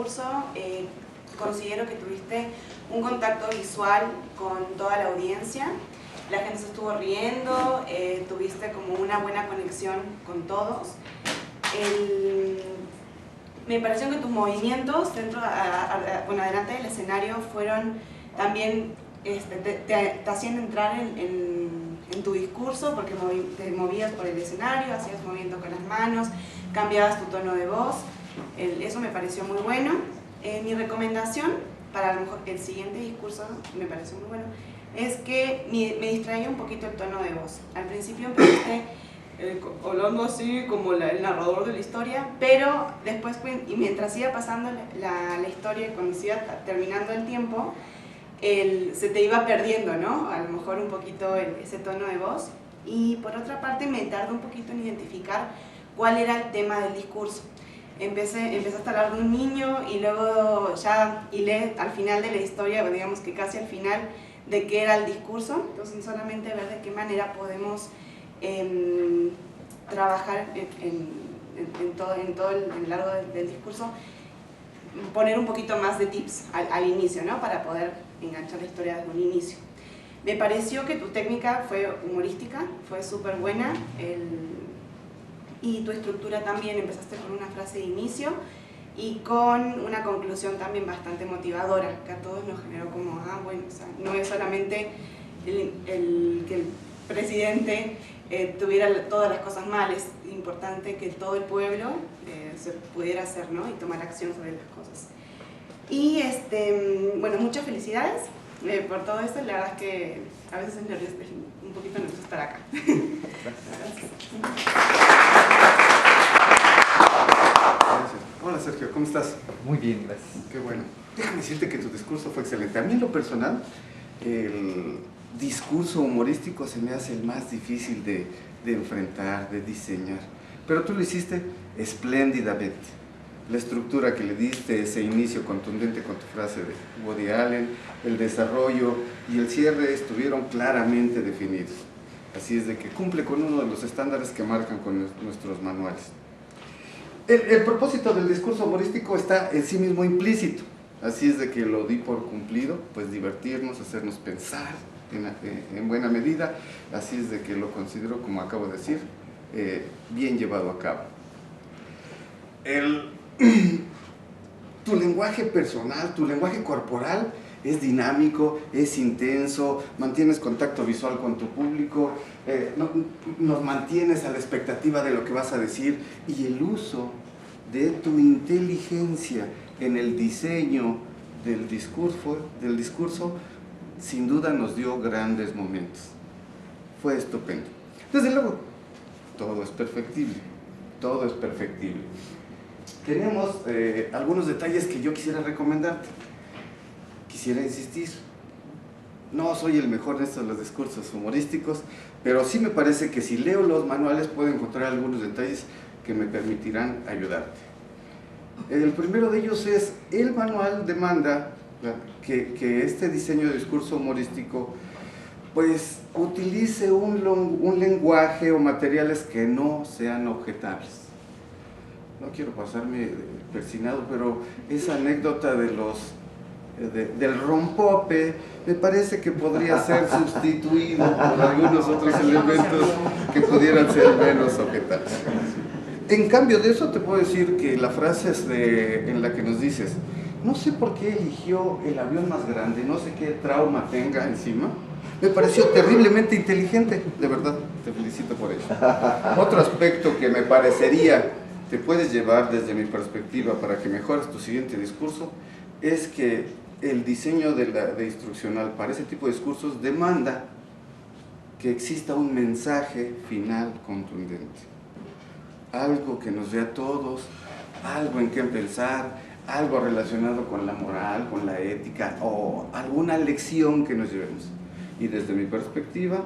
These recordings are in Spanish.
discurso. Considero que tuviste un contacto visual con toda la audiencia, la gente se estuvo riendo, tuviste como una buena conexión con todos. Me pareció que tus movimientos dentro, delante del escenario fueron también, te hacían entrar en tu discurso, porque te movías por el escenario, hacías movimiento con las manos, cambiabas tu tono de voz. Eso me pareció muy bueno. Mi recomendación para a lo mejor el siguiente discurso, me pareció muy bueno, es que me distraía un poquito el tono de voz. Al principio empezaste hablando así como el narrador de la historia, pero después, y mientras iba pasando la historia, cuando se iba terminando el tiempo, se te iba perdiendo, ¿no? A lo mejor un poquito ese tono de voz. Y por otra parte me tardó un poquito en identificar cuál era el tema del discurso. Empezaste a hablar de un niño y luego ya hilé al final de la historia, digamos que casi al final, de qué era el discurso. Entonces solamente ver de qué manera podemos trabajar en todo el largo del discurso, poner un poquito más de tips al inicio, ¿no? Para poder enganchar la historia desde un inicio. Me pareció que tu técnica fue humorística, fue súper buena, y tu estructura también. Empezaste con una frase de inicio y con una conclusión también bastante motivadora, que a todos nos generó como, bueno, o sea, no es solamente que el presidente tuviera todas las cosas mal, es importante que todo el pueblo se pudiera hacer, ¿no? Y tomar acción sobre las cosas. Y bueno, muchas felicidades por todo esto. La verdad es que a veces es nervioso, un poquito nervioso estar acá. Gracias. Hola Sergio, ¿cómo estás? Muy bien, gracias. Qué bueno. Déjame decirte que tu discurso fue excelente. A mí en lo personal, el discurso humorístico se me hace el más difícil de enfrentar, de diseñar. Pero tú lo hiciste espléndidamente. La estructura que le diste, ese inicio contundente con tu frase de Woody Allen, el desarrollo y el cierre estuvieron claramente definidos. Así es de que cumple con uno de los estándares que marcan con nuestros manuales. El propósito del discurso humorístico está en sí mismo implícito. Así es de que lo di por cumplido, pues divertirnos, hacernos pensar en buena medida. Así es de que lo considero, como acabo de decir, bien llevado a cabo. Tu lenguaje personal, tu lenguaje corporal es dinámico, es intenso, mantienes contacto visual con tu público, nos mantienes a la expectativa de lo que vas a decir, y el uso de tu inteligencia en el diseño del discurso sin duda nos dio grandes momentos. Fue estupendo. Desde luego, todo es perfectible, todo es perfectible. Tenemos algunos detalles que yo quisiera recomendarte. Quisiera insistir, no soy el mejor en estos los discursos humorísticos, pero sí me parece que si leo los manuales puedo encontrar algunos detalles que me permitirán ayudarte. El primero de ellos es, el manual demanda que este diseño de discurso humorístico pues utilice un lenguaje o materiales que no sean objetables. No quiero pasarme persinado, pero esa anécdota de del rompope me parece que podría ser sustituido por algunos otros elementos que pudieran ser menos objetables. En cambio de eso te puedo decir que la frase es en la que nos dices, no sé por qué eligió el avión más grande, no sé qué trauma tenga encima, me pareció terriblemente inteligente, de verdad, te felicito por ello. Otro aspecto que me parecería te puedes llevar desde mi perspectiva para que mejores tu siguiente discurso es que el diseño de instruccional para ese tipo de discursos demanda que exista un mensaje final contundente. Algo que nos dé a todos, algo en qué pensar, algo relacionado con la moral, con la ética o alguna lección que nos llevemos. Y desde mi perspectiva,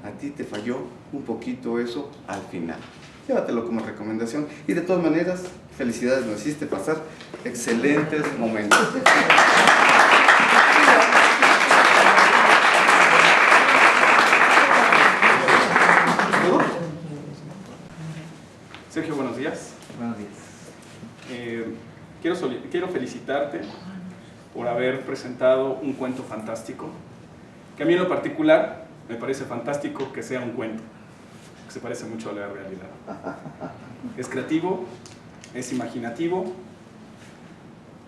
a ti te falló un poquito eso al final. Llévatelo como recomendación y de todas maneras, felicidades, nos hiciste pasar excelentes momentos. Sergio, buenos días. Buenos días. Quiero quiero felicitarte por haber presentado un cuento fantástico, que a mí en lo particular me parece fantástico que sea un cuento, que se parece mucho a la realidad. Es creativo, es imaginativo,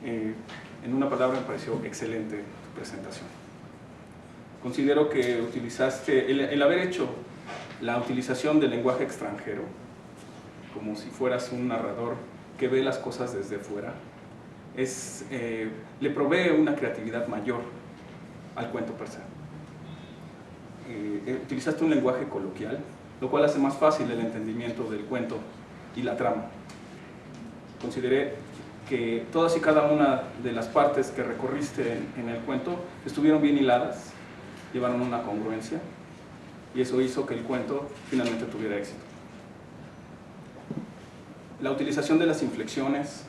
en una palabra me pareció excelente tu presentación. Considero que utilizaste, el haber hecho la utilización del lenguaje extranjero, como si fueras un narrador que ve las cosas desde fuera, le provee una creatividad mayor al cuento per se. Utilizaste un lenguaje coloquial, lo cual hace más fácil el entendimiento del cuento y la trama. Consideré que todas y cada una de las partes que recorriste en el cuento estuvieron bien hiladas, llevaron una congruencia, y eso hizo que el cuento finalmente tuviera éxito. La utilización de las inflexiones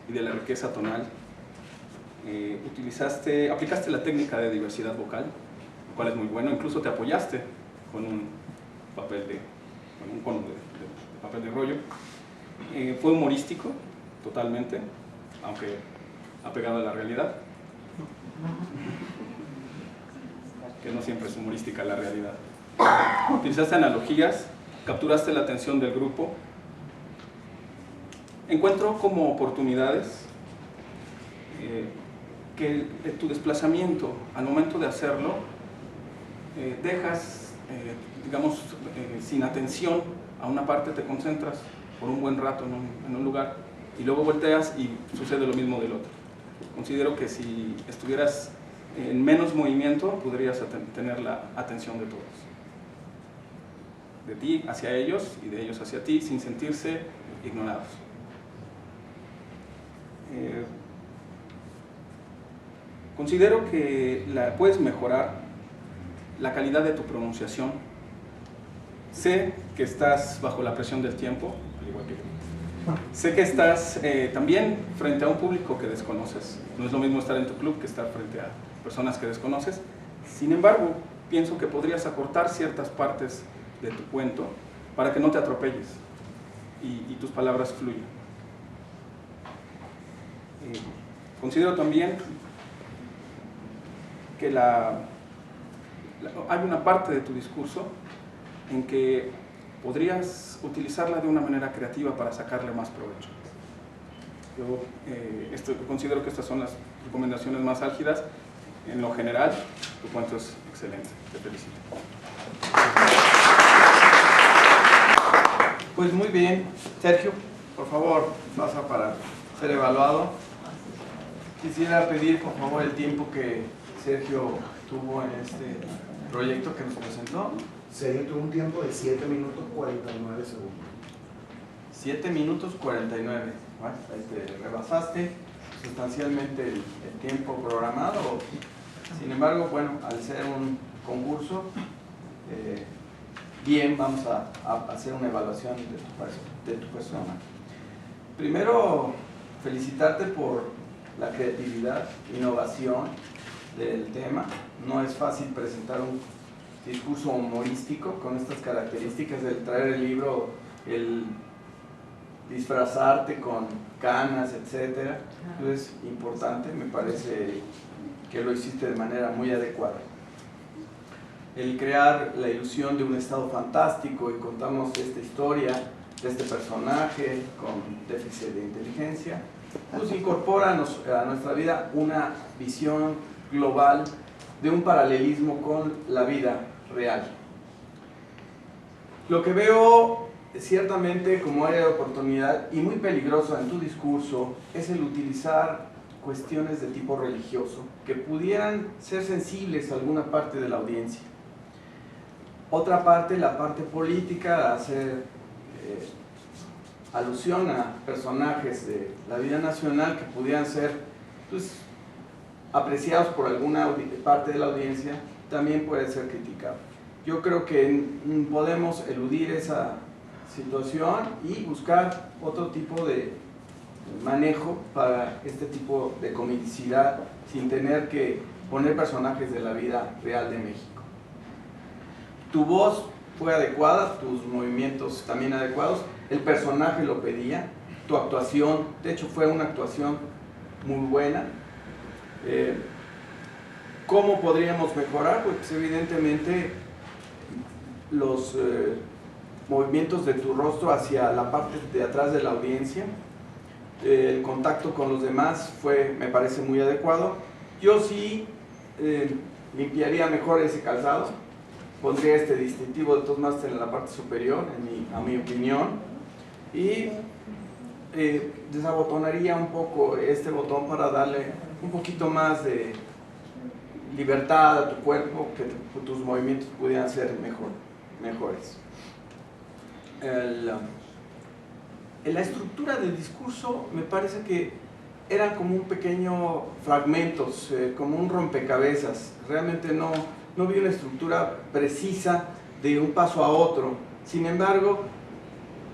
y de la riqueza tonal, aplicaste la técnica de diversidad vocal, lo cual es muy bueno, incluso te apoyaste con un cono de papel de rollo. Fue humorístico, totalmente, aunque apegado a la realidad, que no siempre es humorística la realidad. Utilizaste analogías, capturaste la atención del grupo. Encuentro como oportunidades que tu desplazamiento, al momento de hacerlo, dejas, digamos, sin atención a una parte, te concentras por un buen rato en un lugar y luego volteas y sucede lo mismo del otro. Considero que si estuvieras en menos movimiento, podrías tener la atención de todos. De ti hacia ellos y de ellos hacia ti, sin sentirse ignorados. Considero que puedes mejorar la calidad de tu pronunciación. Sé que estás bajo la presión del tiempo, al igual que yo. Sé que estás también frente a un público que desconoces. No es lo mismo estar en tu club que estar frente a personas que desconoces. Sin embargo, pienso que podrías acortar ciertas partes de tu cuento para que no te atropelles y tus palabras fluyan. Considero también que hay una parte de tu discurso en que podrías utilizarla de una manera creativa para sacarle más provecho. Yo considero que estas son las recomendaciones más álgidas. En lo general, tu cuento es excelente. Te felicito. Pues muy bien. Sergio, por favor, pasa para ser evaluado. Quisiera pedir, por favor, el tiempo que Sergio tuvo en este proyecto que nos presentó. Sergio tuvo un tiempo de 7 minutos 49 segundos. 7 minutos 49. Bueno, rebasaste sustancialmente el tiempo programado. Sin embargo, bueno, al ser un concurso, bien, vamos a hacer una evaluación de tu persona. Primero, felicitarte por la creatividad, innovación del tema. No es fácil presentar un discurso humorístico con estas características, del traer el libro, el disfrazarte con canas, etc. Es importante, me parece que lo hiciste de manera muy adecuada. El crear la ilusión de un estado fantástico y contamos esta historia de este personaje con déficit de inteligencia, pues incorpora a nuestra vida una visión global de un paralelismo con la vida real. Lo que veo ciertamente como área de oportunidad y muy peligroso en tu discurso es el utilizar cuestiones de tipo religioso que pudieran ser sensibles a alguna parte de la audiencia. Otra parte, la parte política, hacer alusión a personajes de la vida nacional que pudieran ser, pues, apreciados por alguna parte de la audiencia, también puede ser criticado. Yo creo que podemos eludir esa situación y buscar otro tipo de manejo para este tipo de comicidad sin tener que poner personajes de la vida real de México. Tu voz fue adecuada, tus movimientos también adecuados, el personaje lo pedía, tu actuación, de hecho fue una actuación muy buena. ¿Cómo podríamos mejorar? Pues evidentemente los movimientos de tu rostro hacia la parte de atrás de la audiencia, el contacto con los demás me parece muy adecuado. Yo sí limpiaría mejor ese calzado, pondría este distintivo de Toastmaster en la parte superior, a mi opinión, y desabotonaría un poco este botón para darle un poquito más de libertad a tu cuerpo, que tus movimientos pudieran ser mejores. La estructura del discurso me parece que eran como un pequeño fragmentos, como un rompecabezas. Realmente no vi una estructura precisa de un paso a otro. Sin embargo,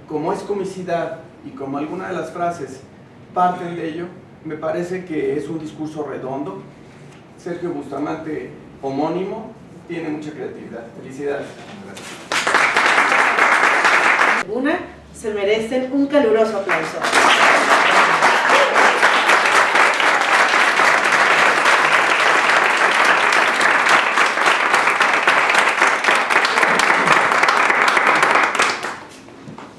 como es comicidad y como algunas de las frases parten de ello, me parece que es un discurso redondo. Sergio Bustamante, homónimo, tiene mucha creatividad. Felicidades. Se merecen un caluroso aplauso.